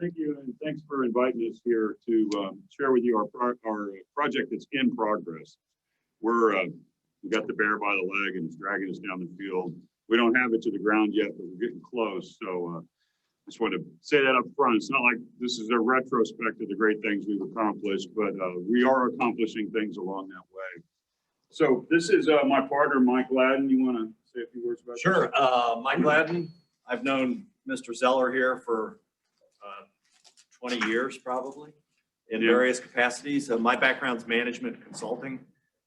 Thank you, and thanks for inviting us here to share with you our project that's in progress. We got the bear by the leg and it's dragging us down the field. We don't have it to the ground yet, but we're getting close. So just want to say that up front. It's not like this is a retrospect of the great things we've accomplished, but we are accomplishing things along that way. So this is my partner, Mike Laddin. You want to say a few words about Sure. Mike Laddin. I've known Mr. Zeller here for 20 years probably in various capacities. My background's management consulting.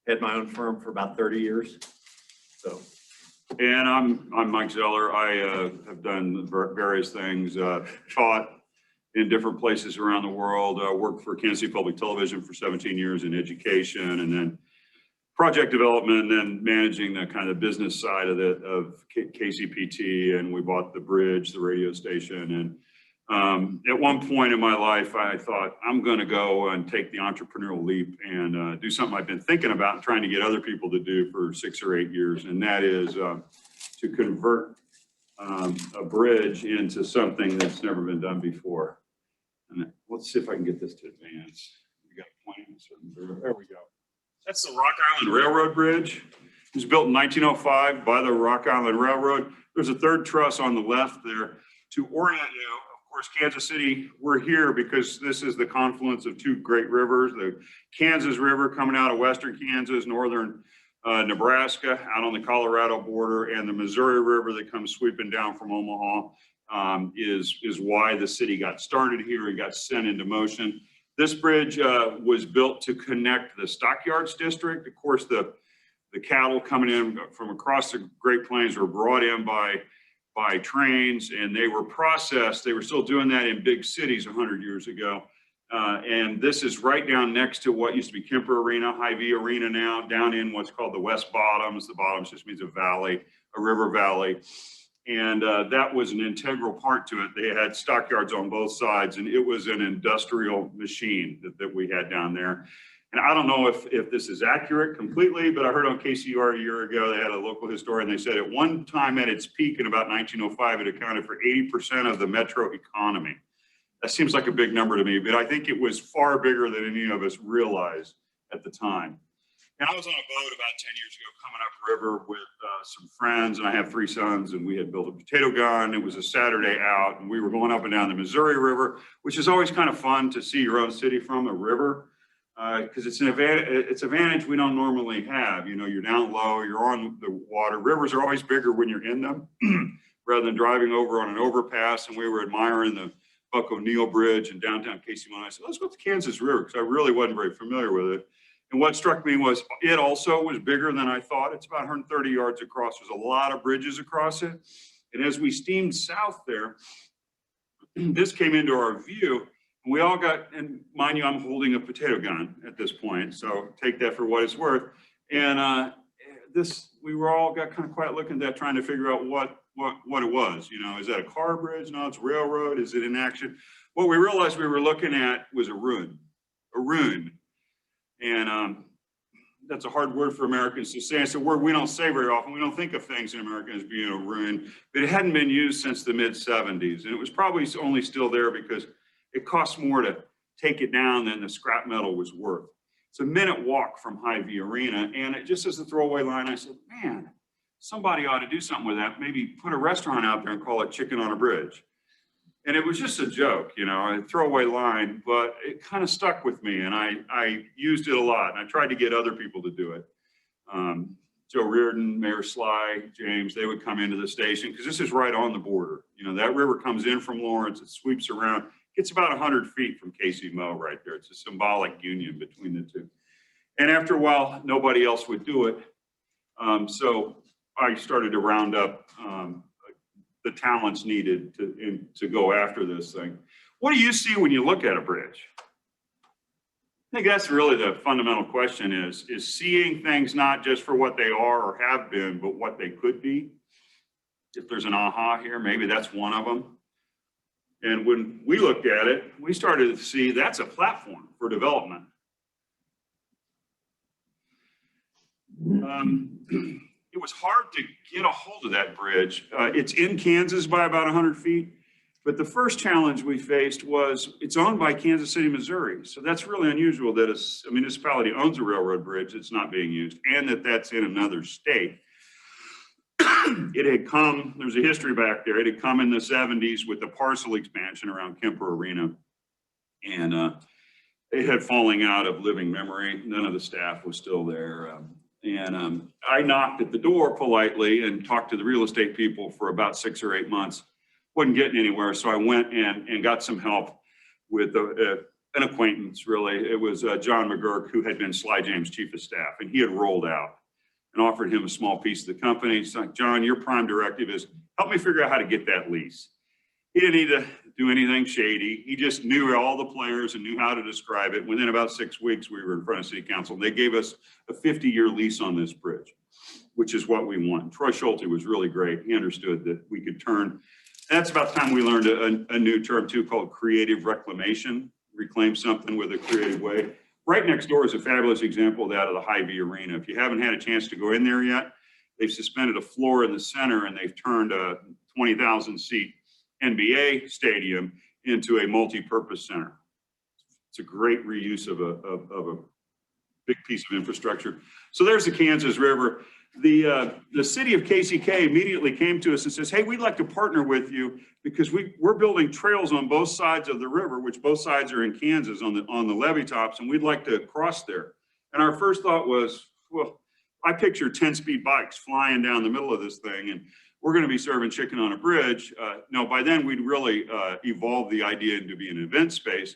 Had my own firm for about 30 years. So. And I'm Mike Zeller. I have done various things, taught in different places around the world, worked for Kansas City Public Television for 17 years in education, and then project development, and then managing the kind of business side of KCPT. And we bought the bridge, the radio station. And at one point in my life, I thought I'm going to go and take the entrepreneurial leap and do something I've been thinking about and trying to get other people to do for 6 or 8 years. And that is to convert a bridge into something that's never been done before. And let's see if I can get this to advance. We got a point. There we go. That's the Rock Island Railroad Bridge. It was built in 1905 by the Rock Island Railroad. There's a third truss on the left there. To orient you, of course, Kansas City, we're here because this is the confluence of two great rivers, the Kansas River coming out of western Kansas, northern Nebraska, out on the Colorado border, and the Missouri River that comes sweeping down from Omaha is why the city got started here and got sent into motion. This bridge was built to connect the Stockyards District. Of course, the cattle coming in from across the Great Plains were brought in by trains, and they were processed. They were still doing that in big cities 100 years ago. And this is right down next to what used to be Kemper Arena, Hy-Vee Arena now, down in what's called the West Bottoms. The Bottoms just means a valley, a river valley. And that was an integral part to it. They had stockyards on both sides, and it was an industrial machine that we had down there. And I don't know if this is accurate completely, but I heard on KCUR a year ago, they had a local historian, they said at one time at its peak in about 1905, it accounted for 80% of the metro economy. That seems like a big number to me, but I think it was far bigger than any of us realized at the time. And I was on a boat about 10 years ago coming upriver with some friends, and I have 3 sons, and we had built a potato gun. It was a Saturday out, and we were going up and down the Missouri River, which is always kind of fun to see your own city from a river. Because it's an advantage we don't normally have. You know, you're down low, you're on the water. Rivers are always bigger when you're in them, rather than driving over on an overpass. And we were admiring the Buck O'Neill Bridge in downtown Casey. I said, let's go to the Kansas River, because I really wasn't very familiar with it. And what struck me was it also was bigger than I thought. It's about 130 yards across. There's a lot of bridges across it. And as we steamed south there, this came into our view. We all got, and mind you, I'm holding a potato gun at this point, so take that for what it's worth. And we were all got kind of quiet looking at that, trying to figure out what it was. You know, is that a car bridge? No, it's railroad. Is it in action? What we realized we were looking at was a ruin. And that's a hard word for Americans to say. It's a word we don't say very often. We don't think of things in America as being a ruin, but it hadn't been used since the mid-70s. And it was probably only still there because it costs more to take it down than the scrap metal was worth. It's a minute walk from Hy-Vee Arena, and it just as a throwaway line, I said, man, somebody ought to do something with that. Maybe put a restaurant out there and call it Chicken on a Bridge. And it was just a joke, you know, a throwaway line, but it kind of stuck with me, and I used it a lot, and I tried to get other people to do it. Joe Reardon, Mayor Sly, James, they would come into the station, because this is right on the border. You know, that river comes in from Lawrence, it sweeps around. It's about 100 feet from Casey Mo right there. It's a symbolic union between the two. And after a while, nobody else would do it. So I started to round up the talents needed to go after this thing. What do you see when you look at a bridge? I think that's really the fundamental question is seeing things not just for what they are or have been, but what they could be. If there's an aha here, maybe that's one of them. And when we looked at it, we started to see that's a platform for development. It was hard to get a hold of that bridge. It's in Kansas by about 100 feet. But the first challenge we faced was it's owned by Kansas City, Missouri. So that's really unusual that a municipality owns a railroad bridge that's not being used, and that's in another state. It had come, there's a history back there. It had come in the 70s with the parcel expansion around Kemper Arena. And it had falling out of living memory. None of the staff was still there. I knocked at the door politely and talked to the real estate people for about 6 or 8 months. Wasn't getting anywhere, so I went and got some help with an acquaintance, really. It was John McGurk, who had been Sly James' chief of staff, and he had rolled out, and offered him a small piece of the company. He's like, John, your prime directive is help me figure out how to get that lease. He didn't need to do anything shady. He just knew all the players and knew how to describe it. Within about 6 weeks, we were in front of city council. They gave us a 50-year lease on this bridge, which is what we want. Troy Schulte was really great. He understood that we could turn. That's about the time we learned a new term too called creative reclamation, reclaim something with a creative way. Right next door is a fabulous example of that of the Hy-Vee Arena. If you haven't had a chance to go in there yet, they've suspended a floor in the center and they've turned a 20,000 seat MBA stadium into a multi-purpose center. It's a great reuse of a big piece of infrastructure. So there's the Kansas River. The city of KCK immediately came to us and says, hey, we'd like to partner with you because we're building trails on both sides of the river, which both sides are in Kansas on the levee tops, and we'd like to cross there. And our first thought was, well, I picture 10-speed bikes flying down the middle of this thing, and we're going to be serving chicken on a bridge. No, by then we'd really evolved the idea into be an event space.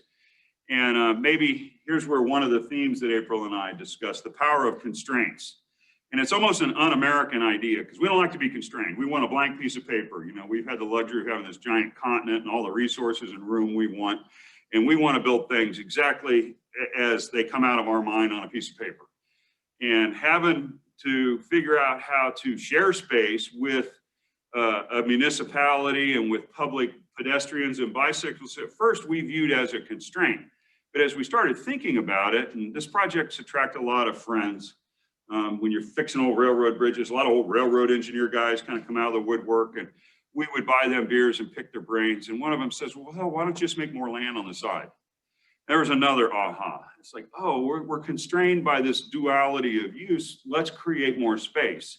And maybe here's where one of the themes that April and I discussed, the power of constraints. And it's almost an un-American idea because we don't like to be constrained. We want a blank piece of paper. You know, we've had the luxury of having this giant continent and all the resources and room we want. And we want to build things exactly as they come out of our mind on a piece of paper. And having to figure out how to share space with a municipality and with public pedestrians and bicyclists, at first we viewed as a constraint. But as we started thinking about it, and this project's attracted a lot of friends, when you're fixing old railroad bridges, a lot of old railroad engineer guys kind of come out of the woodwork, and we would buy them beers and pick their brains. And one of them says, well, hell, why don't you just make more land on the side? There was another aha. It's like, oh, we're constrained by this duality of use. Let's create more space.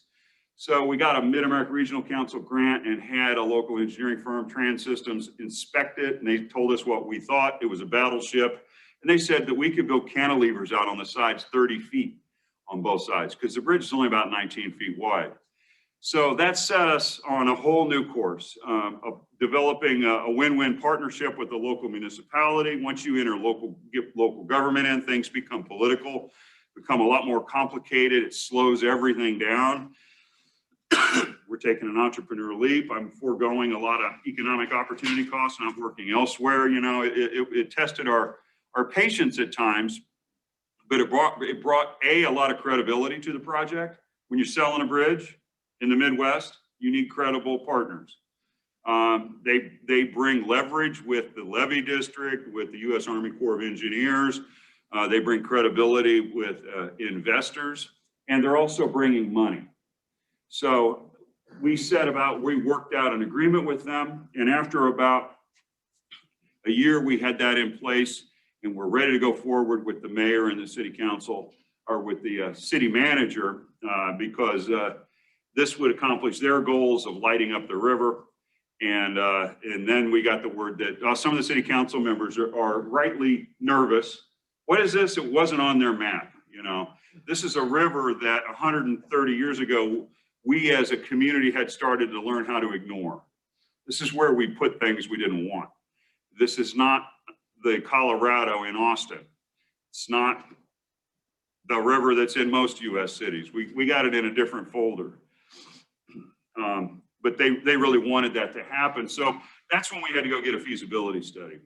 So we got a Mid-America Regional Council grant and had a local engineering firm, Trans Systems, inspect it. And they told us what we thought. It was a battleship. And they said that we could build cantilevers out on the sides 30 feet on both sides because the bridge is only about 19 feet wide. So that set us on a whole new course of developing a win-win partnership with the local municipality. Once you enter get local government in, things become political, become a lot more complicated. It slows everything down. We're taking an entrepreneurial leap. I'm foregoing a lot of economic opportunity costs, and I'm working elsewhere. You know, it tested our patience at times, but it brought a lot of credibility to the project. When you're selling a bridge in the Midwest, you need credible partners. They bring leverage with the levee district, with the U.S. Army Corps of Engineers. They bring credibility with investors, and they're also bringing money. So we worked out an agreement with them, and after about a year, we had that in place, and we're ready to go forward with the mayor and the city council, or with the city manager, because this would accomplish their goals of lighting up the river. And then we got the word that some of the city council members are rightly nervous. What is this? It wasn't on their map. You know, this is a river that 130 years ago, we as a community had started to learn how to ignore. This is where we put things we didn't want. This is not the Colorado in Austin. It's not the river that's in most US cities. We got it in a different folder. But they really wanted that to happen. So that's when we had to go get a feasibility study.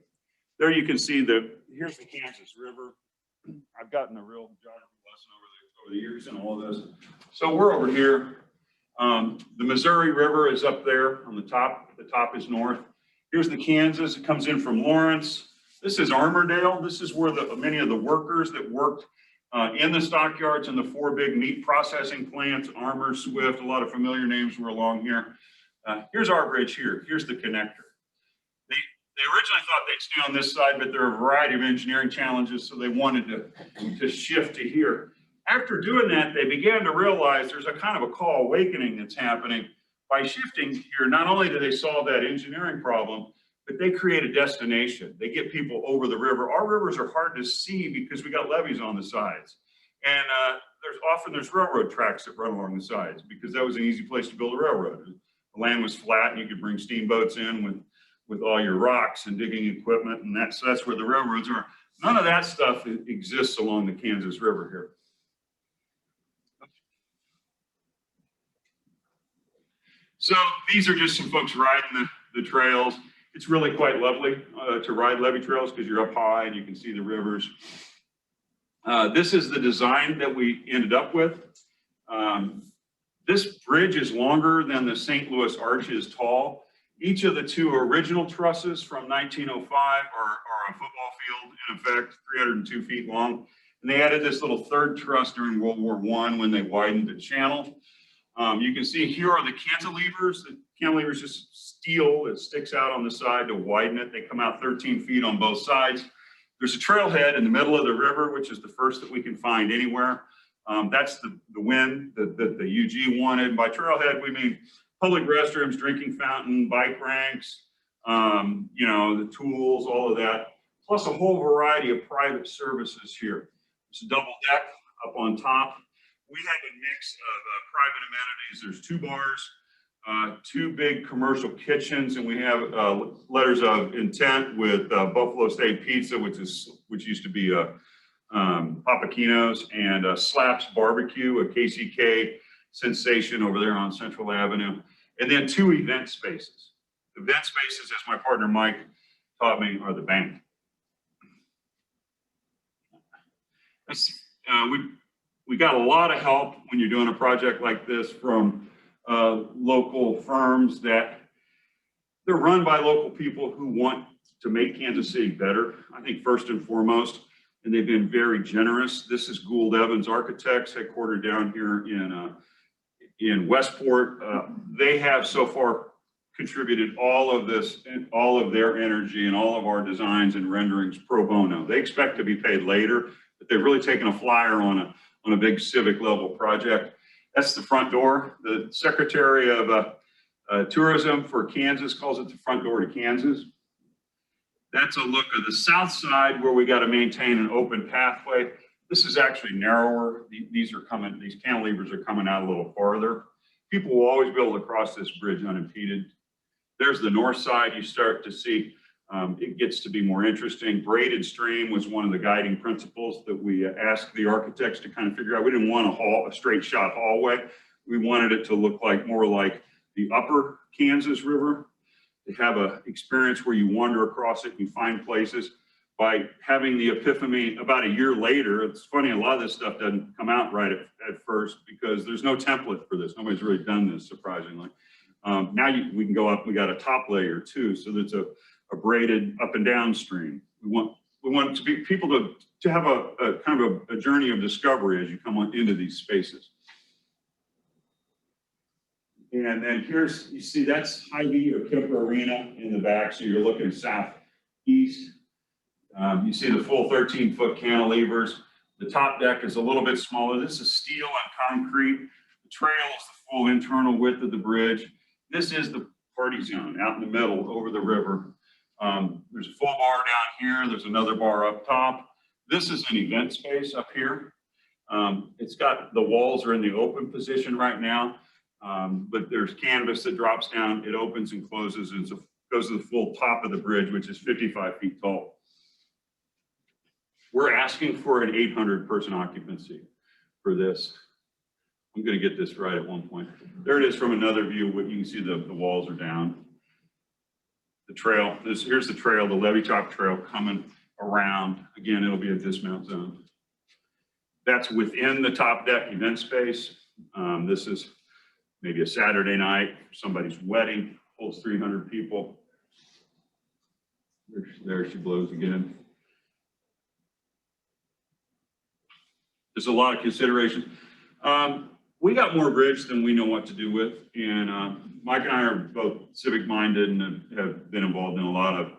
There you can see here's the Kansas River. I've gotten a real geography lesson over the years and all of this. So we're over here. The Missouri River is up there on the top. The top is north. Here's the Kansas. It comes in from Lawrence. This is Armourdale. This is where many of the workers that worked in the stockyards and the 4 big meat processing plants, Armour, Swift, a lot of familiar names were along here. Here's our bridge here. Here's the connector. They originally thought they'd stay on this side, but there are a variety of engineering challenges, so they wanted to shift to here. After doing that, they began to realize there's a kind of a call awakening that's happening. By shifting here, not only do they solve that engineering problem, but they create a destination. They get people over the river. Our rivers are hard to see because we got levees on the sides. And there's railroad tracks that run along the sides because that was an easy place to build a railroad. The land was flat and you could bring steamboats in with all your rocks and digging equipment, and that's where the railroads are. None of that stuff exists along the Kansas River here. So these are just some folks riding the trails. It's really quite lovely to ride levee trails because you're up high and you can see the rivers. This is the design that we ended up with. This bridge is longer than the St. Louis Arch is tall. Each of the two original trusses from 1905 are a football field, in effect, 302 feet long. And they added this little third truss during World War I when they widened the channel. You can see here are the cantilevers. The cantilever is just steel that sticks out on the side to widen it. They come out 13 feet on both sides. There's a trailhead in the middle of the river, which is the first that we can find anywhere. That's the win that the UG wanted. By trailhead, we mean public restrooms, drinking fountain, bike ranks, the tools, all of that, plus a whole variety of private services here. It's a double deck up on top. We have a mix of private amenities. There's 2 bars, 2 big commercial kitchens, and we have letters of intent with Buffalo State Pizza, which used to be Papaquino's, and Slaps Barbecue, a KCK sensation over there on Central Avenue, and then 2 event spaces. Event spaces, as my partner Mike taught me, are the bank. We got a lot of help when you're doing a project like this from local firms that they're run by local people who want to make Kansas City better, I think first and foremost, and they've been very generous. This is Gould Evans Architects, headquartered down here in Westport. They have so far contributed all of this and all of their energy and all of our designs and renderings pro bono. They expect to be paid later, but they've really taken a flyer on a big civic level project. That's the front door. The Secretary of Tourism for Kansas calls it the front door to Kansas. That's a look of the south side where we got to maintain an open pathway. This is actually narrower. These cantilevers are coming out a little farther. People will always be able to cross this bridge unimpeded. There's the north side. You start to see it gets to be more interesting. Braided stream was one of the guiding principles that we asked the architects to kind of figure out. We didn't want a straight shot hallway. We wanted it to look more like the upper Kansas River, to have an experience where you wander across it, you find places. By having the epiphany about a year later, it's funny, a lot of this stuff doesn't come out right at first because there's no template for this. Nobody's really done this, surprisingly. Now we can go up, we got a top layer too, so that's a braided up and down stream. We want people to have a kind of a journey of discovery as you come into these spaces. And then you see that's Hy-Vee or Kipper Arena in the back, so you're looking southeast. You see the full 13-foot cantilevers. The top deck is a little bit smaller. This is steel and concrete. The trail is the full internal width of the bridge. This is the party zone out in the middle over the river. There's a full bar down here. There's another bar up top. This is an event space up here. It's got, the walls are in the open position right now, but there's canvas that drops down. It opens and closes and goes to the full top of the bridge, which is 55 feet tall. We're asking for an 800-person occupancy for this. I'm going to get this right at one point. There it is from another view. What you can see, the walls are down. The trail, here's the trail, the levee top trail coming around. Again, it'll be a dismount zone. That's within the top deck event space. This is maybe a Saturday night, somebody's wedding, holds 300 people. There she blows again. There's a lot of consideration. We got more bridge than we know what to do with, and Mike and I are both civic minded and have been involved in a lot of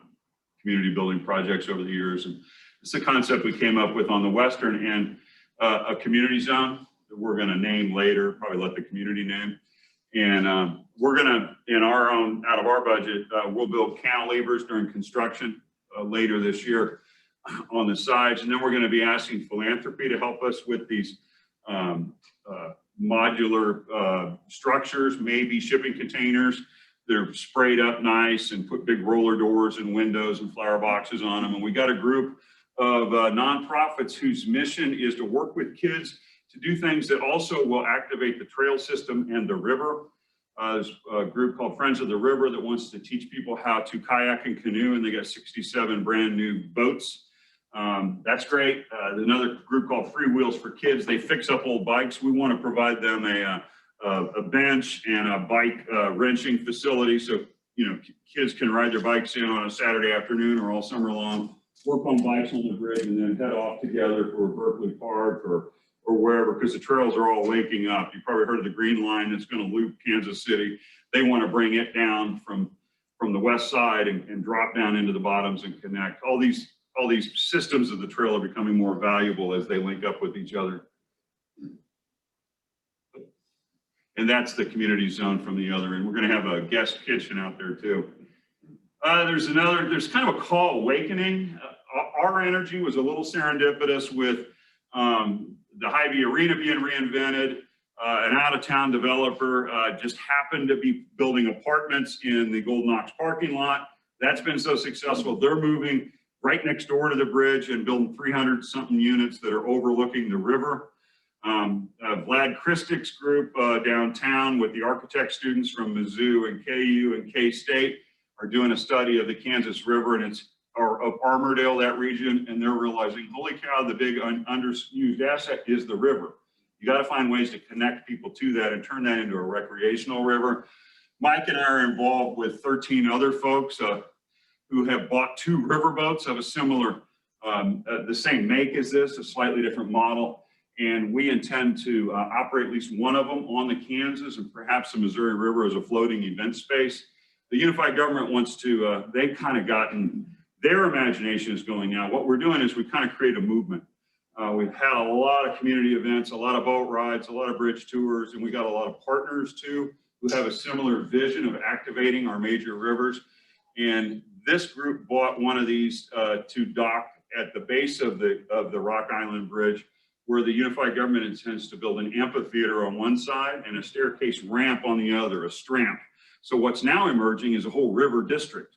community building projects over the years. And it's a concept we came up with on the western end, a community zone that we're going to name later, probably let the community name. And we're going to, in our own, out of our budget, we'll build cantilevers during construction later this year on the sides. And then we're going to be asking philanthropy to help us with these modular structures, maybe shipping containers. They're sprayed up nice and put big roller doors and windows and flower boxes on them. And we got a group of nonprofits whose mission is to work with kids to do things that also will activate the trail system and the river. There's a group called Friends of the River that wants to teach people how to kayak and canoe, and they got 67 brand new boats. That's great. Another group called Free Wheels for Kids. They fix up old bikes. We want to provide them a bench and a bike wrenching facility, so kids can ride their bikes in on a Saturday afternoon or all summer long, work on bikes on the bridge, and then head off together for Berkeley Park or wherever, because the trails are all linking up. You probably heard of the Green Line that's going to loop Kansas City. They want to bring it down from the west side and drop down into the bottoms and connect. All these systems of the trail are becoming more valuable as they link up with each other. And that's the community zone from the other end. We're going to have a guest kitchen out there too. There's kind of a call awakening. Our energy was a little serendipitous with the Hy-Vee Arena being reinvented. An out-of-town developer just happened to be building apartments in the Golden Ox parking lot. That's been so successful. They're moving right next door to the bridge and building 300-something units that are overlooking the river. Vlad Christik's group downtown with the architect students from Mizzou and KU and K-State are doing a study of the Kansas River, and it's of Armourdale, that region, and they're realizing, holy cow, the big underused asset is the river. You got to find ways to connect people to that and turn that into a recreational river. Mike and I are involved with 13 other folks who have bought 2 riverboats of a similar, the same make as this, a slightly different model. And we intend to operate at least one of them on the Kansas and perhaps the Missouri River as a floating event space. The unified government wants to, they've kind of gotten, their imagination is going now. What we're doing is we kind of create a movement. We've had a lot of community events, a lot of boat rides, a lot of bridge tours, and we got a lot of partners too who have a similar vision of activating our major rivers. And this group bought one of these to dock at the base of the Rock Island Bridge, where the unified government intends to build an amphitheater on one side and a staircase ramp on the other, a stramp. So what's now emerging is a whole river district.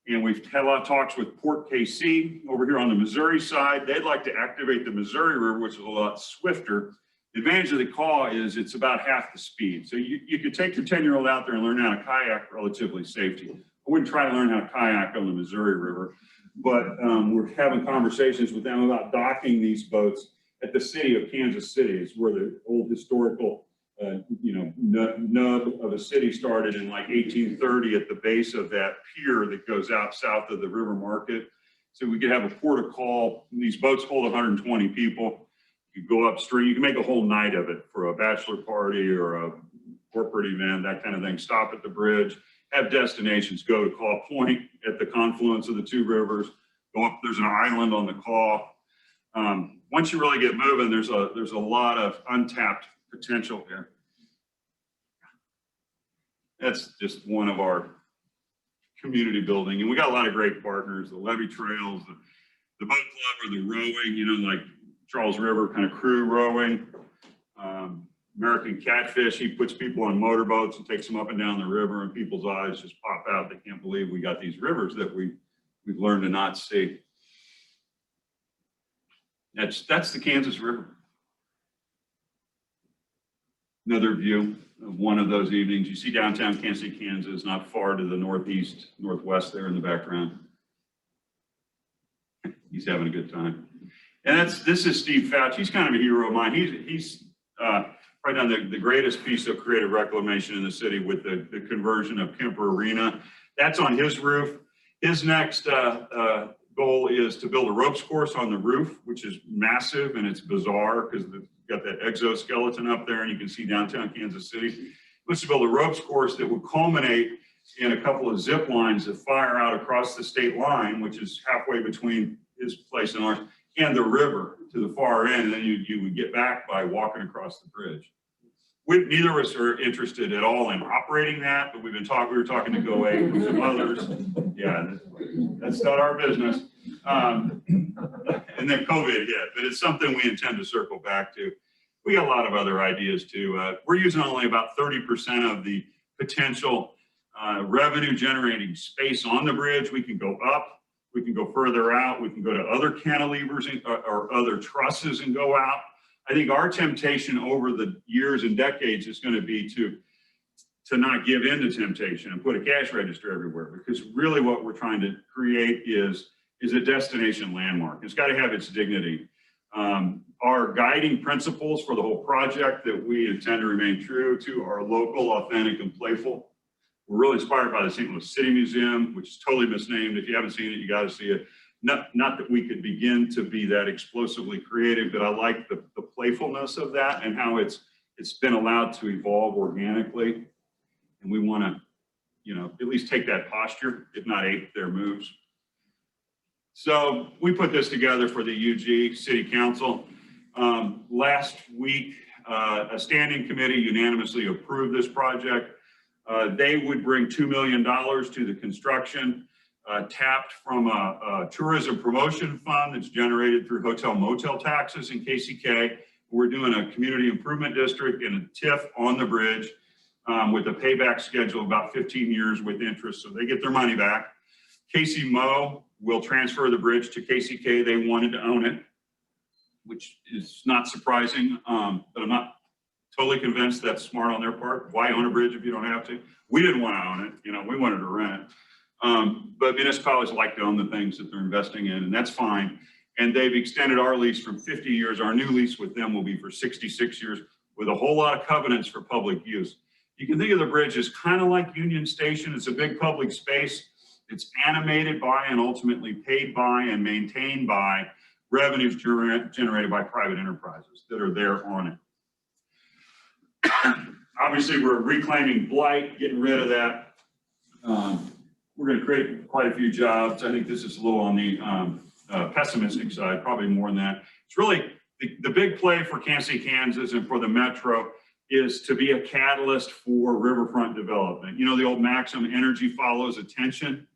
And we've had a lot of talks with Port KC over here on the Missouri side. They'd like to activate the Missouri River, which is a lot swifter. The advantage of the Kaw is it's about half the speed. So you could take your 10-year-old out there and learn how to kayak relatively safely. I wouldn't try to learn how to kayak on the Missouri River, but we're having conversations with them about docking these boats at the city of Kansas City. It's where the old historical nub of a city started in like 1830 at the base of that pier that goes out south of the river market. So we could have a port of call. These boats hold 120 people. You go upstream, you can make a whole night of it for a bachelor party or a corporate event, that kind of thing. Stop at the bridge, have destinations, go to Kaw Point at the confluence of the 2 rivers, go up, there's an island on the Kaw. Once you really get moving, there's a lot of untapped potential here. That's just one of our community building, and we got a lot of great partners, the levee trails, the boat club, or the rowing, like Charles River kind of crew rowing. American Catfish, he puts people on motorboats and takes them up and down the river, and people's eyes just pop out. They can't believe we got these rivers that we've learned to not see. That's the Kansas River. Another view of one of those evenings. You see downtown Kansas City, Kansas, not far to the northeast, northwest there in the background. He's having a good time. And this is Steve Fouch. He's kind of a hero of mine. He's probably done the greatest piece of creative reclamation in the city with the conversion of Kemper Arena. That's on his roof. His next goal is to build a ropes course on the roof, which is massive, and it's bizarre because it's got that exoskeleton up there and you can see downtown Kansas City. He wants to build a ropes course that would culminate and a couple of zip lines that fire out across the state line, which is halfway between his place and ours, and the river to the far end. And then you would get back by walking across the bridge. Neither of us are interested at all in operating that, but we were talking to Go Eight and some others. Yeah, that's not our business. And then COVID hit, but it's something we intend to circle back to. We got a lot of other ideas too. We're using only about 30% of the potential revenue generating space on the bridge. We can go up, we can go further out, we can go to other cantilevers or other trusses and go out. I think our temptation over the years and decades is going to be to not give in to temptation and put a cash register everywhere, because really what we're trying to create is a destination landmark. It's got to have its dignity. Our guiding principles for the whole project that we intend to remain true to are local, authentic, and playful. We're really inspired by the St. Louis City Museum, which is totally misnamed. If you haven't seen it, you got to see it. Not that we could begin to be that explosively creative, but I like the playfulness of that and how it's been allowed to evolve organically. And we want to, you know, at least take that posture, if not ape their moves. So we put this together for the UG City Council. Last week, a standing committee unanimously approved this project. They would bring $2 million to the construction, tapped from a tourism promotion fund that's generated through hotel motel taxes in KCK. We're doing a community improvement district and a TIF on the bridge with a payback schedule of about 15 years with interest, so they get their money back. Casey Moe will transfer the bridge to KCK. They wanted to own it, which is not surprising, but I'm not totally convinced that's smart on their part. Why own a bridge if you don't have to? We didn't want to own it, you know, we wanted to rent it. But municipalities like to own the things that they're investing in, and that's fine. And they've extended our lease from 50 years. Our new lease with them will be for 66 years with a whole lot of covenants for public use. You can think of the bridge as kind of like Union Station. It's a big public space. It's animated by and ultimately paid by and maintained by revenues generated by private enterprises that are there on it. Obviously, we're reclaiming blight, getting rid of that. We're going to create quite a few jobs. I think this is a little on the pessimistic side, probably more than that. It's really the big play for Kansas City, Kansas, and for the Metro is to be a catalyst for riverfront development. You know, the old maxim, energy follows attention.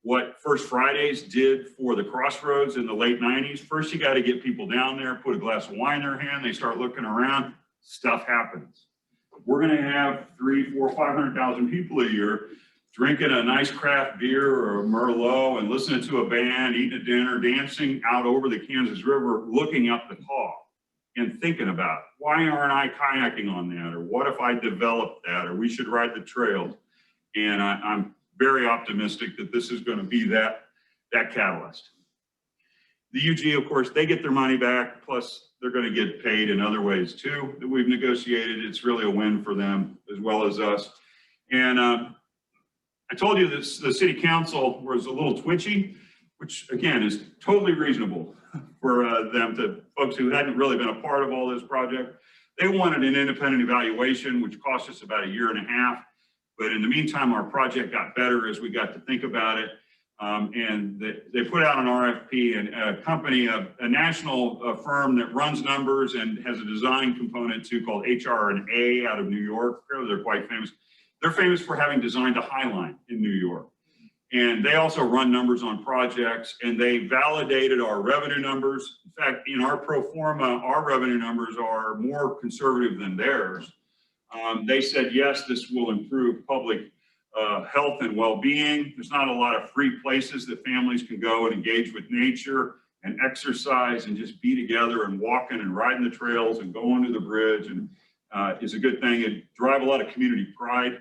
What First Fridays did for the Crossroads in the late 90s, first you got to get people down there, put a glass of wine in their hand, they start looking around, stuff happens. We're going to have 300,000, 400,000, 500,000 people a year drinking a nice craft beer or a Merlot and listening to a band, eating a dinner, dancing out over the Kansas River, looking up the call and thinking about, why aren't I kayaking on that? Or what if I developed that? Or we should ride the trails. And I'm very optimistic that this is going to be that catalyst. The UG, of course, they get their money back, plus they're going to get paid in other ways too that we've negotiated. It's really a win for them as well as us. And I told you that the city council was a little twitchy, which again is totally reasonable for folks who hadn't really been a part of all this project. They wanted an independent evaluation, which cost us about 1.5 years. But in the meantime, our project got better as we got to think about it. And they put out an RFP, and a company, a national firm that runs numbers and has a design component too called HR&A out of New York. Apparently they're quite famous. They're famous for having designed the High Line in New York. And they also run numbers on projects, and they validated our revenue numbers. In fact, in our pro forma, our revenue numbers are more conservative than theirs. They said, yes, this will improve public health and well-being. There's not a lot of free places that families can go and engage with nature and exercise and just be together and walking and riding the trails and going to the bridge, and is a good thing. It drive a lot of community pride.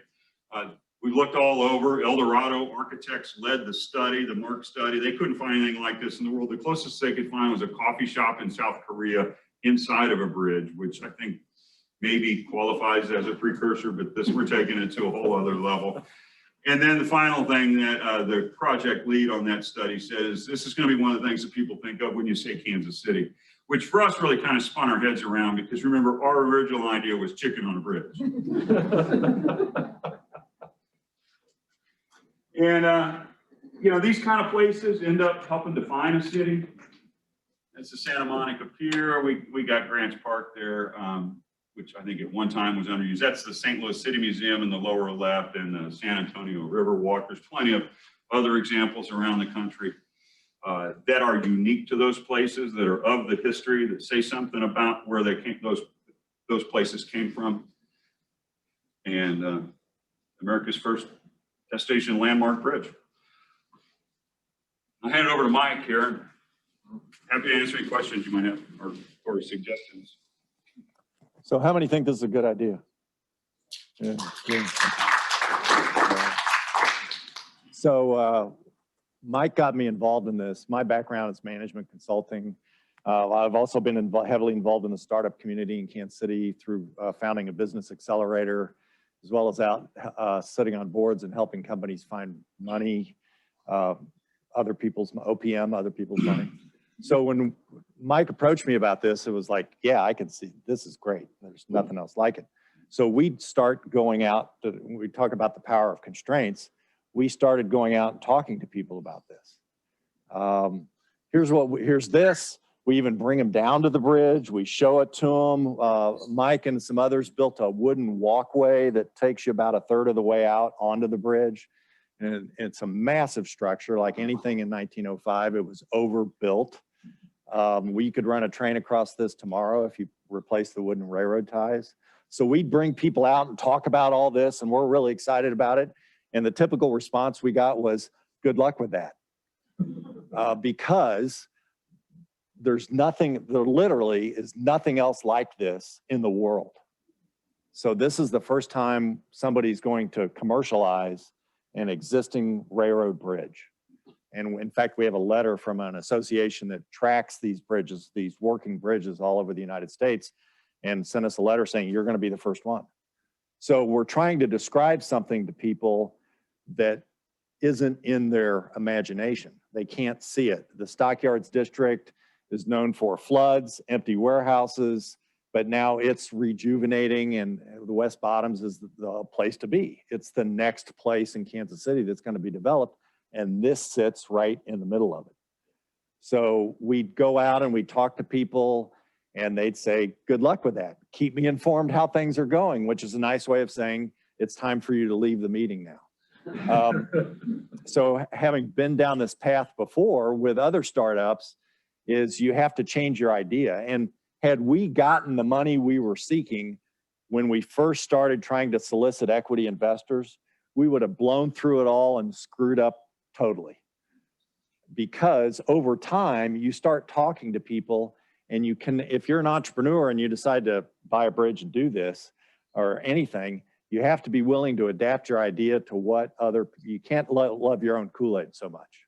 We looked all over. El Dorado Architects led the study, the Merck study. They couldn't find anything like this in the world. The closest they could find was a coffee shop in South Korea inside of a bridge, which I think maybe qualifies as a precursor, but this, we're taking it to a whole other level. And then the final thing that the project lead on that study says, this is going to be one of the things that people think of when you say Kansas City, which for us really kind of spun our heads around, because remember, our original idea was chicken on a bridge. And, you know, these kind of places end up helping define a city. That's the Santa Monica Pier. We got Grants Park there, which I think at one time was underused. That's the St. Louis City Museum in the lower left, and the San Antonio River Walk. There's plenty of other examples around the country that are unique to those places, that are of the history, that say something about where they came, those places came from. And America's first destination landmark bridge. I'll hand it over to Mike here. Happy to answer any questions you might have or suggestions. So how many think this is a good idea? Yeah, yeah. So Mike got me involved in this. My background is management consulting. I've also been heavily involved in the startup community in Kansas City through founding a business accelerator, as well as out sitting on boards and helping companies find money, other people's OPM, other people's money. So when Mike approached me about this, it was like, yeah, I can see this is great. There's nothing else like it. So we'd start going out, when we talk about the power of constraints, we started going out and talking to people about this. Here's this. We even bring them down to the bridge. We show it to them. Mike and some others built a wooden walkway that takes you about a third of the way out onto the bridge. And it's a massive structure, like anything in 1905. It was overbuilt. We could run a train across this tomorrow if you replace the wooden railroad ties. So we'd bring people out and talk about all this, and we're really excited about it. And the typical response we got was, good luck with that. Because there literally is nothing else like this in the world. So this is the first time somebody's going to commercialize an existing railroad bridge. And in fact, we have a letter from an association that tracks these bridges, these working bridges all over the United States, and sent us a letter saying, you're going to be the first one. So we're trying to describe something to people that isn't in their imagination. They can't see it. The Stockyards District is known for floods, empty warehouses, but now it's rejuvenating, and the West Bottoms is the place to be. It's the next place in Kansas City that's going to be developed, and this sits right in the middle of it. So we'd go out and we'd talk to people, and they'd say, good luck with that. Keep me informed how things are going, which is a nice way of saying it's time for you to leave the meeting now. So having been down this path before with other startups, is you have to change your idea. And had we gotten the money we were seeking when we first started trying to solicit equity investors, we would have blown through it all and screwed up totally. Because over time, you start talking to people, and you can, if you're an entrepreneur and you decide to buy a bridge and do this or anything, you have to be willing to adapt your idea to what you can't love your own Kool-Aid so much.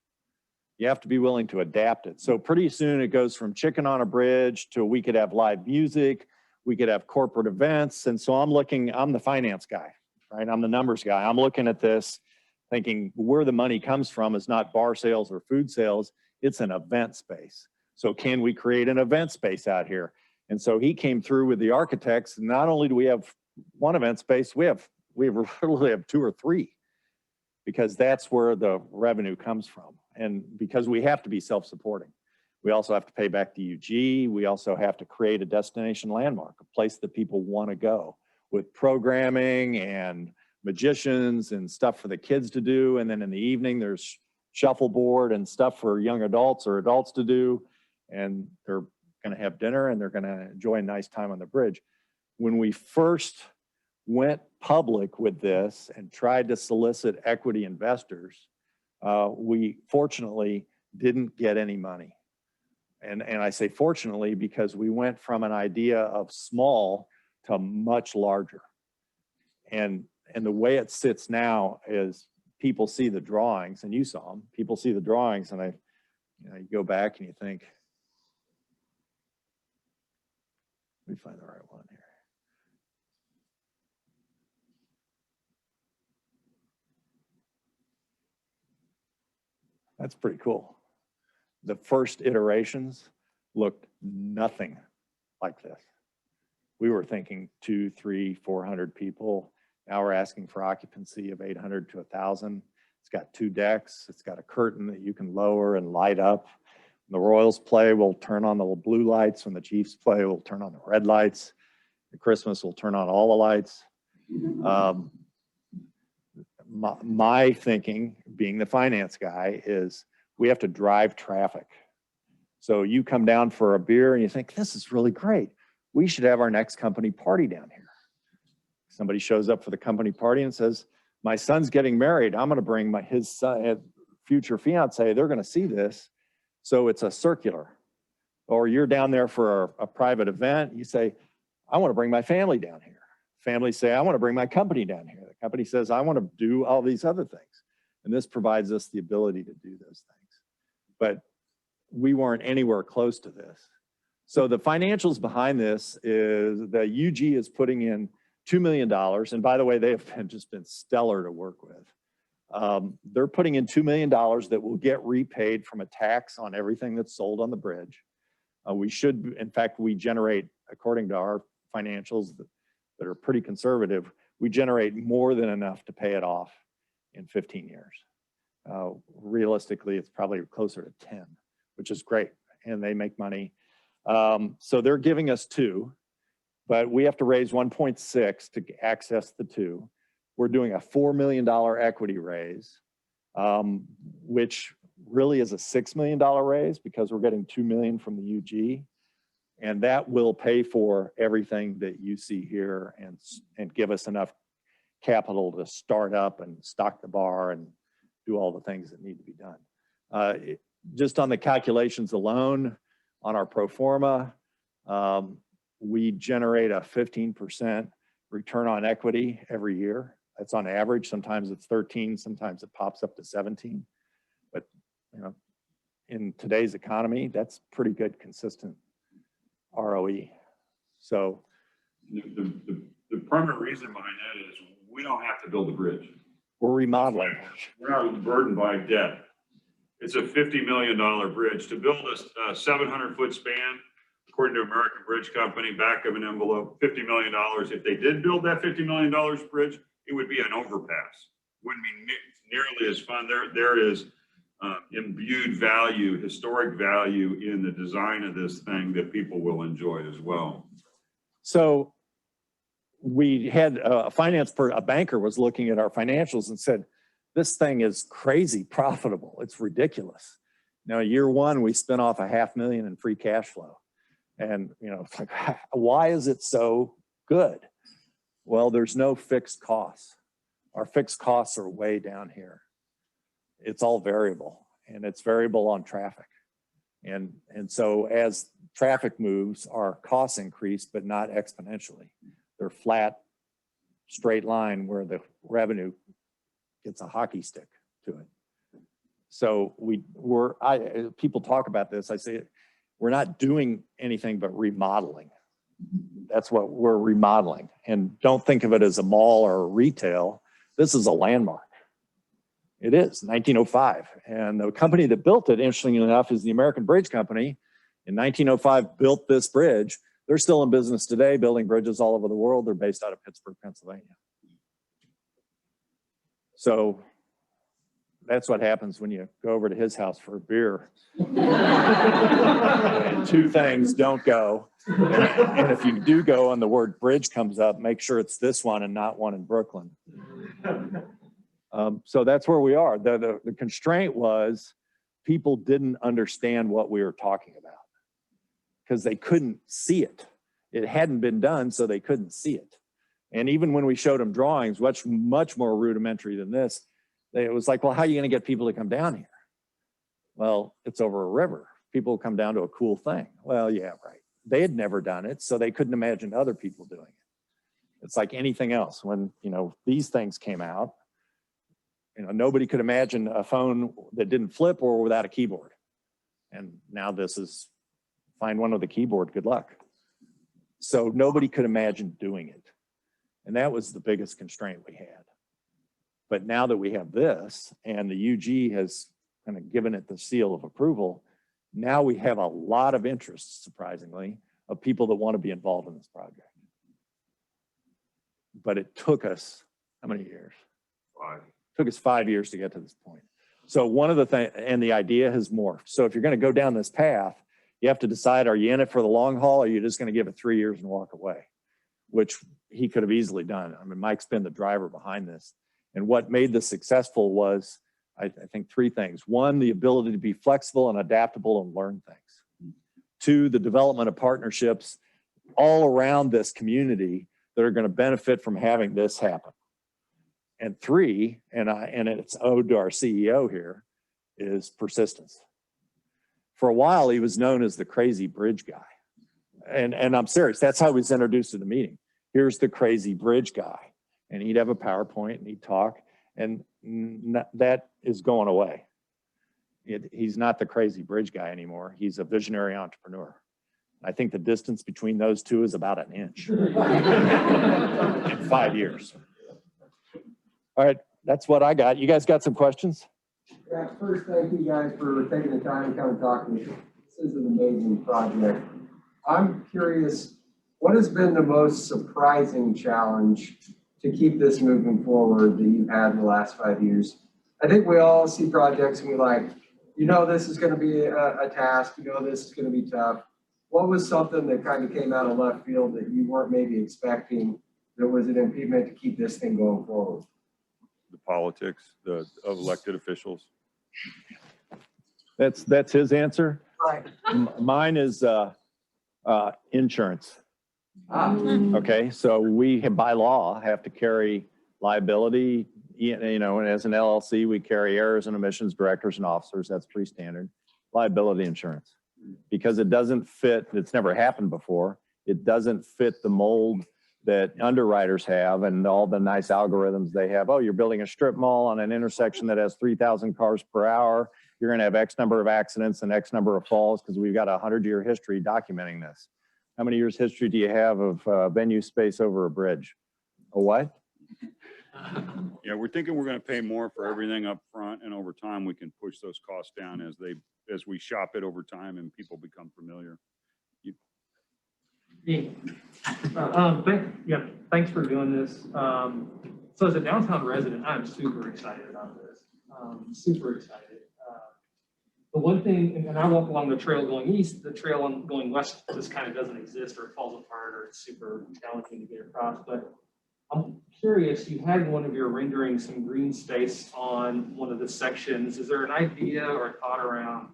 You have to be willing to adapt it. So pretty soon it goes from chicken on a bridge to we could have live music, we could have corporate events. And so I'm the finance guy, right? I'm the numbers guy. I'm looking at this thinking where the money comes from is not bar sales or food sales, it's an event space. So can we create an event space out here? And so he came through with the architects. And not only do we have one event space, we literally have 2 or 3, because that's where the revenue comes from. And because we have to be self-supporting. We also have to pay back to UG. We also have to create a destination landmark, a place that people want to go with programming and magicians and stuff for the kids to do. And then in the evening, there's shuffleboard and stuff for young adults or adults to do. And they're going to have dinner and they're going to enjoy a nice time on the bridge. When we first went public with this and tried to solicit equity investors, we fortunately didn't get any money. And I say fortunately because we went from an idea of small to much larger. And the way it sits now is people see the drawings, and you saw them, people see the drawings, and you go back and you think, let me find the right one here. That's pretty cool. The first iterations looked nothing like this. We were thinking 200, 300, 400 people. Now we're asking for occupancy of 800 to 1,000. It's got 2 decks. It's got a curtain that you can lower and light up. When the Royals play, we'll turn on the blue lights. When the Chiefs play, we'll turn on the red lights. At Christmas, we'll turn on all the lights. My thinking, being the finance guy, is we have to drive traffic. So you come down for a beer and you think, this is really great. We should have our next company party down here. Somebody shows up for the company party and says, my son's getting married. I'm going to bring his son, future fiance. They're going to see this. So it's a circular. Or you're down there for a private event. You say, I want to bring my family down here. Families say, I want to bring my company down here. The company says, I want to do all these other things. And this provides us the ability to do those things. But we weren't anywhere close to this. So the financials behind this is the UG is putting in $2 million. And by the way, they have just been stellar to work with. They're putting in $2 million that will get repaid from a tax on everything that's sold on the bridge. We should, in fact, we generate, according to our financials that are pretty conservative, we generate more than enough to pay it off in 15 years. Realistically, it's probably closer to 10, which is great. And they make money. So they're giving us 2, but we have to raise 1.6 to access the 2. We're doing a $4 million equity raise, which really is a $6 million raise because we're getting $2 million from the UG. And that will pay for everything that you see here and give us enough capital to start up and stock the bar and do all the things that need to be done. Just on the calculations alone, on our pro forma, we generate a 15% return on equity every year. That's on average. Sometimes it's 13, sometimes it pops up to 17. But you know, in today's economy, that's pretty good, consistent ROE. So the primary reason behind that is we don't have to build a bridge. we're remodeling. We're not burdened by debt. It's a $50 million bridge. To build a 700-foot span, according to American Bridge Company, back of an envelope, $50 million. If they did build that $50 million bridge, it would be an overpass. Wouldn't be nearly as fun. There is imbued value, historic value in the design of this thing that people will enjoy as well. So we had a banker was looking at our financials and said, this thing is crazy profitable. It's ridiculous. Now, year 1, we spent off $500,000 in free cash flow. And, you know, it's like, why is it so good? Well, there's no fixed costs. Our fixed costs are way down here. It's all variable, and it's variable on traffic. And so as traffic moves, our costs increase, but not exponentially. They're flat, straight line where the revenue gets a hockey stick to it. So people talk about this. I say, we're not doing anything but remodeling. That's what we're remodeling. And don't think of it as a mall or a retail. This is a landmark. It is 1905. And the company that built it, interestingly enough, is the American Bridge Company. In 1905, built this bridge. They're still in business today, building bridges all over the world. They're based out of Pittsburgh, Pennsylvania. So that's what happens when you go over to his house for a beer. And 2 things don't go. And if you do go and the word bridge comes up, make sure it's this one and not one in Brooklyn. So that's where we are. The constraint was people didn't understand what we were talking about because they couldn't see it. It hadn't been done, so they couldn't see it. And even when we showed them drawings, much more rudimentary than this, it was like, well, how are you going to get people to come down here? Well, it's over a river. People come down to a cool thing. Well, yeah, right. They had never done it, so they couldn't imagine other people doing it. It's like anything else. When, you know, these things came out, you know, nobody could imagine a phone that didn't flip or without a keyboard. And now this is, find one with a keyboard, good luck. So nobody could imagine doing it. And that was the biggest constraint we had. But now that we have this and the UG has kind of given it the seal of approval, now we have a lot of interest, surprisingly, of people that want to be involved in this project. But it took us, how many years? 5. Took us 5 years to get to this point. So one of the things, and the idea has morphed. So if you're going to go down this path, you have to decide, are you in it for the long haul, or are you just going to give it 3 years and walk away? Which he could have easily done. I mean, Mike's been the driver behind this. And what made this successful was, I think, three things. One, the ability to be flexible and adaptable and learn things. Two, the development of partnerships all around this community that are going to benefit from having this happen. And three, and it's owed to our CEO here, is persistence. For a while, he was known as the crazy bridge guy. And I'm serious, that's how he was introduced to the meeting. Here's the crazy bridge guy. And he'd have a PowerPoint and he'd talk, and that is going away. He's not the crazy bridge guy anymore. He's a visionary entrepreneur. I think the distance between those two is about an inch in 5 years. All right, that's what I got. You guys got some questions? Yeah, first, thank you guys for taking the time to come and talk to me. This is an amazing project. I'm curious, what has been the most surprising challenge to keep this moving forward that you've had in the last 5 years? I think we all see projects and we like, you know, this is going to be a task, you know, this is going to be tough. What was something that kind of came out of left field that you weren't maybe expecting that was an impediment to keep this thing going forward? The politics of elected officials. That's his answer. Right. Mine is insurance. Okay, so we by law have to carry liability. You know, and as an LLC, we carry errors and omissions, directors and officers. That's pretty standard. Liability insurance, because it doesn't fit. It's never happened before. It doesn't fit the mold that underwriters have and all the nice algorithms they have. Oh, you're building a strip mall on an intersection that has 3,000 cars per hour. You're going to have X number of accidents and X number of falls because we've got a 100-year history documenting this. How many years history do you have of venue space over a bridge? A what? Yeah, we're thinking we're going to pay more for everything up front, and over time we can push those costs down as we shop it over time and people become familiar. Thanks for doing this. So as a downtown resident, I'm super excited about this. Super excited. The one thing, and I walk along the trail going east, the trail going west just kind of doesn't exist, or it falls apart, or it's super challenging to get across. But I'm curious, you had one of your renderings some green space on one of the sections. Is there an idea or a thought around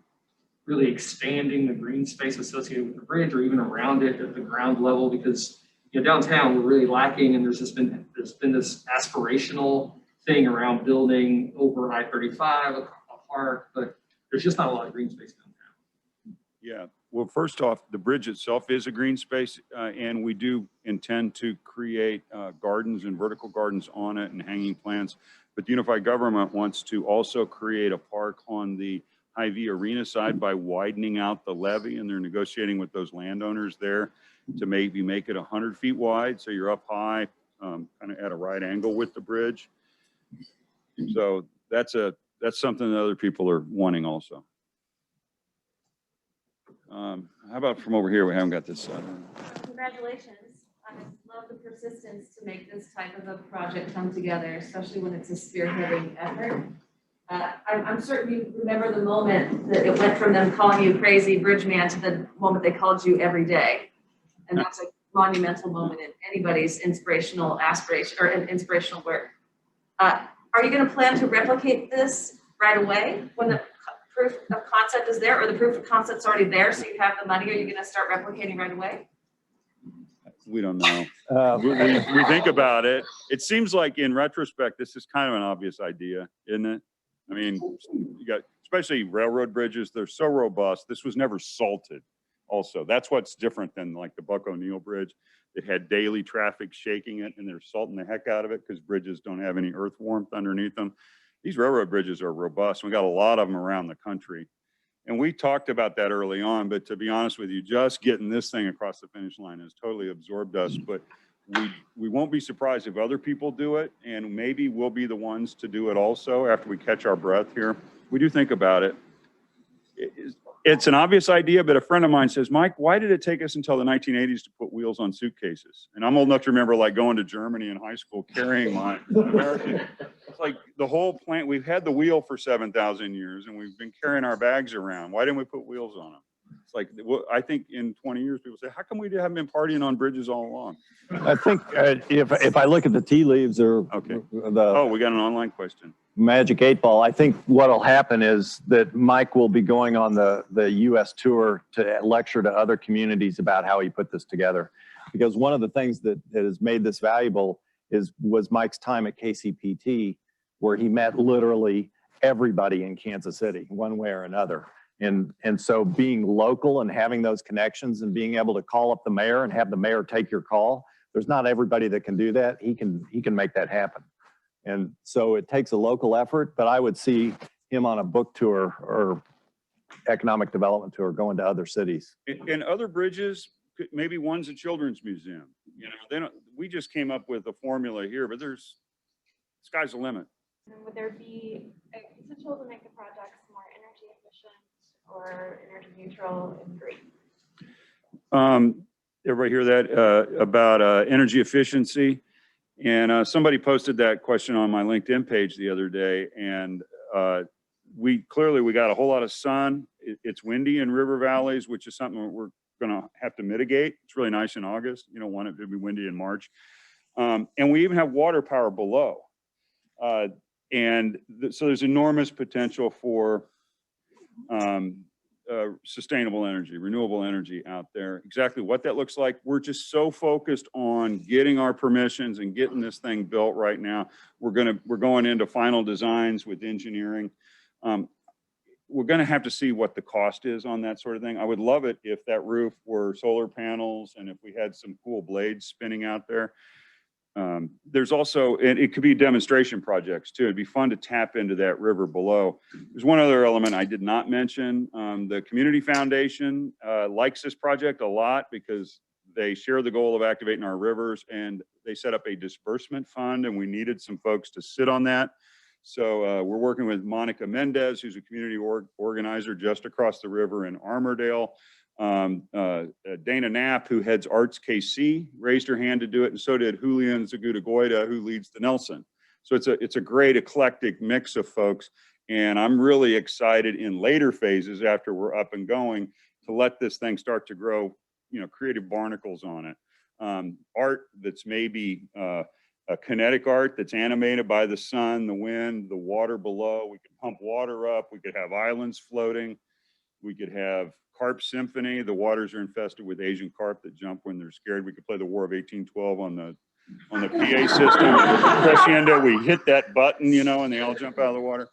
really expanding the green space associated with the bridge, or even around it at the ground level? Because, you know, downtown we're really lacking, and there's been this aspirational thing around building over I-35, a park, but there's just not a lot of green space downtown. Yeah, well, first off, the bridge itself is a green space, and we do intend to create gardens and vertical gardens on it and hanging plants. But the unified government wants to also create a park on the Hy-Vee arena side by widening out the levee, and they're negotiating with those landowners there to maybe make it 100 feet wide, so you're up high, kind of at a right angle with the bridge. So that's something that other people are wanting also. How about from over here? We haven't got this. Congratulations. I love the persistence to make this type of a project come together, especially when it's a spearheading effort. I'm certain you remember the moment that it went from them calling you crazy bridge man to the moment they called you every day. And that's a monumental moment in anybody's inspirational aspiration or inspirational work. Are you going to plan to replicate this right away when the proof of concept is there, or the proof of concept's already there, so you have the money? Are you going to start replicating right away? We don't know. We think about it. It seems like in retrospect, this is kind of an obvious idea, isn't it? I mean, you got, especially railroad bridges, they're so robust. This was never salted also. That's what's different than like the Buck O'Neill Bridge. It had daily traffic shaking it, and they're salting the heck out of it because bridges don't have any earth warmth underneath them. These railroad bridges are robust. We got a lot of them around the country. And we talked about that early on, but to be honest with you, just getting this thing across the finish line has totally absorbed us. But we won't be surprised if other people do it, and maybe we'll be the ones to do it also after we catch our breath here. We do think about it. it's an obvious idea, but a friend of mine says, Mike, why did it take us until the 1980s to put wheels on suitcases? And I'm old enough to remember like going to Germany in high school, carrying my American. It's like the whole plant, we've had the wheel for 7,000 years and we've been carrying our bags around. Why didn't we put wheels on them? It's like, I think in 20 years, people say, how come we haven't been partying on bridges all along? I think if I look at the tea leaves or Okay. the Oh, we got an online question. magic 8-ball, I think what'll happen is that Mike will be going on the US tour to lecture to other communities about how he put this together. Because one of the things that has made this valuable was Mike's time at KCPT, where he met literally everybody in Kansas City, one way or another. And so being local and having those connections and being able to call up the mayor and have the mayor take your call, there's not everybody that can do that. He can make that happen. And so it takes a local effort, but I would see him on a book tour or economic development tour going to other cities. And other bridges, maybe one's a children's museum. You know, they don't, we just came up with a formula here, but sky's the limit. And would there be a potential to make the projects more energy efficient or energy neutral and green? Everybody hear that about energy efficiency? And somebody posted that question on my LinkedIn page the other day. And we got a whole lot of sun. It's windy in river valleys, which is something that we're going to have to mitigate. It's really nice in August. You don't want it to be windy in March. And we even have water power below. So there's enormous potential for sustainable energy, renewable energy out there. Exactly what that looks like, we're just so focused on getting our permissions and getting this thing built right now. We're going into final designs with engineering. We're going to have to see what the cost is on that sort of thing. I would love it if that roof were solar panels and if we had some cool blades spinning out there. There's also, and it could be demonstration projects too. It'd be fun to tap into that river below. There's one other element I did not mention. The Community Foundation likes this project a lot because they share the goal of activating our rivers, and they set up a disbursement fund, and we needed some folks to sit on that. So we're working with Monica Mendez, who's a community organizer just across the river in Armourdale. Dana Knapp, who heads Arts KC, raised her hand to do it, and so did Julian Zagutagoida, who leads the Nelson. So it's a great eclectic mix of folks, and I'm really excited in later phases after we're up and going to let this thing start to grow, you know, creative barnacles on it. Art that's maybe a kinetic art that's animated by the sun, the wind, the water below. We could pump water up. We could have islands floating. We could have carp symphony. The waters are infested with Asian carp that jump when they're scared. We could play the War of 1812 on the PA system. Crescendo, we hit that button, you know, and they all jump out of the water.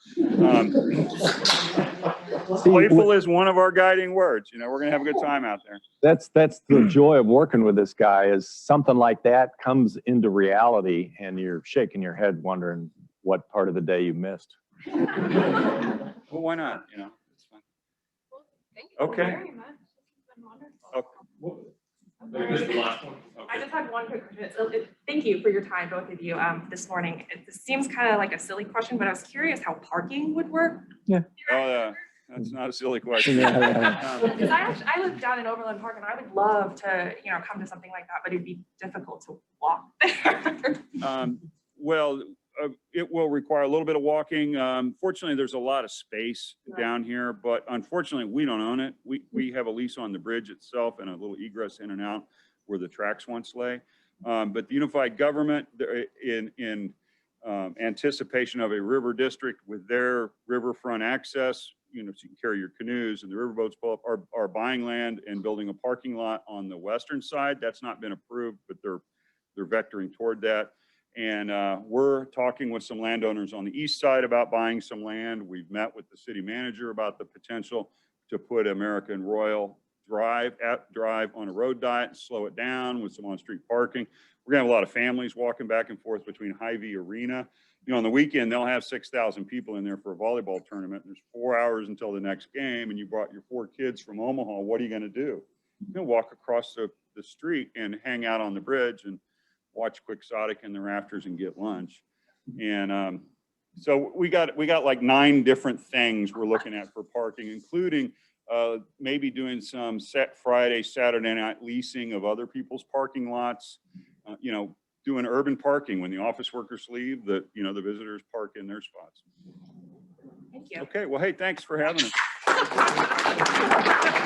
Playful is one of our guiding words. You know, we're going to have a good time out there. That's the joy of working with this guy, is something like that comes into reality and you're shaking your head wondering what part of the day you missed. Well, why not? You know, it's fun. Well, thank you Okay. very much. This has been wonderful. Okay. This is the last one. I just had one quick question. Thank you for your time, both of you, this morning. It seems kind of like a silly question, but I was curious how parking would work. Yeah. Oh, that's not a silly question. Because I live down in Overland Park, and I would love to, you know, come to something like that, but it'd be difficult to walk there. Well, it will require a little bit of walking. Fortunately, there's a lot of space down here, but unfortunately, we don't own it. We have a lease on the bridge itself and a little egress in and out where the tracks once lay. But the unified government, in anticipation of a river district with their riverfront access, you know, so you can carry your canoes and the riverboats pull up, are buying land and building a parking lot on the western side. That's not been approved, but they're vectoring toward that. And we're talking with some landowners on the east side about buying some land. We've met with the city manager about the potential to put American Royal Drive on a road diet and slow it down with some on-street parking. We're gonna have a lot of families walking back and forth between Hy-Vee Arena. You know, on the weekend, they'll have 6,000 people in there for a volleyball tournament. There's 4 hours until the next game, and you brought your 4 kids from Omaha. What are you gonna do? You're gonna walk across the street and hang out on the bridge and watch Quixotic in the rafters and get lunch. And so we got like 9 different things we're looking at for parking, including maybe doing some Friday, Saturday night leasing of other people's parking lots. You know, doing urban parking when the office workers leave, that, you know, the visitors park in their spots. Thank you. Okay, well, hey, thanks for having us.